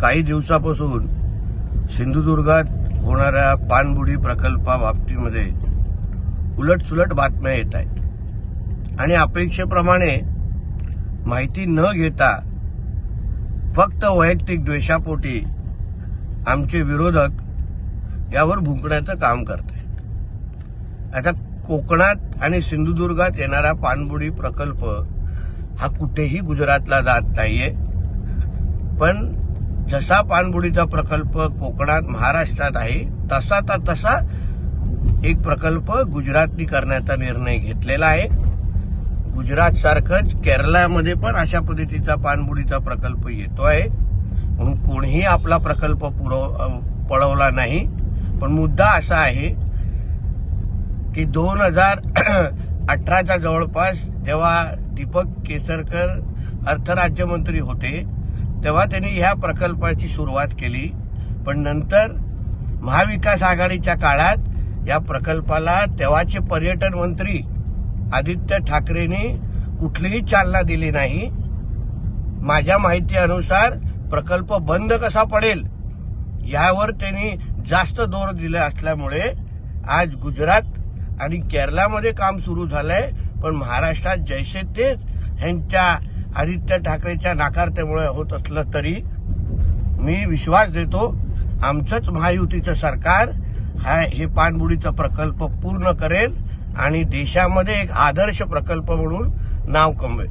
काही दिवसापासून सिंधुदुर्गात होणाऱ्या पाणबुडी प्रकल्पाबाबतीमध्ये उलटसुलट बातम्या येत आहेत आणि अपेक्षेप्रमाणे माहिती न घेता फक्त वैयक्तिक द्वेषापोटी आमचे विरोधक यावर भुंकण्याचं काम करत आहेत। आता कोकणात आणि सिंधुदुर्गात येणारा पाणबुडी प्रकल्प हा कुठेही गुजरातला जात नाहीये, पण जसा पाणबुडीचा प्रकल्प कोकणात महाराष्ट्रात आहे तसा एक प्रकल्प गुजरातनी करण्याचा निर्णय घेतलेला आहे। गुजरात सारखंच केरळमध्ये पण अशा पद्धतीचा पाणबुडीचा प्रकल्प येतोय, म्हणून कोणीही आपला प्रकल्प पळवला नाही। पण मुद्दा असा आहे की 2018च्या जवळपास जेव्हा दीपक केसरकर अर्थराज्यमंत्री होते तेव्हा त्यांनी ह्या प्रकल्पाची सुरुवात केली, पण नंतर महाविकास आघाडीच्या काळात या प्रकल्पाला तेव्हाचे पर्यटन मंत्री आदित्य ठाकरेंनी कुठलीही चालना दिली नाही। माझ्या माहितीनुसार प्रकल्प बंद कसा पडेल यावर त्यांनी जास्त जोर दिला असल्यामुळे आज गुजरात आणि केरळमध्ये काम सुरू झालंय, पण महाराष्ट्रात जैसे ते ह्यांच्या आदित्य ठाकरेच्या नाकारतेमुळे होत असलं तरी मी विश्वास देतो आमचंच महायुतीचं सरकार हे पाणबुडीचा प्रकल्प पूर्ण करेल आणि देशामध्ये एक आदर्श प्रकल्प म्हणून नाव कमवेल।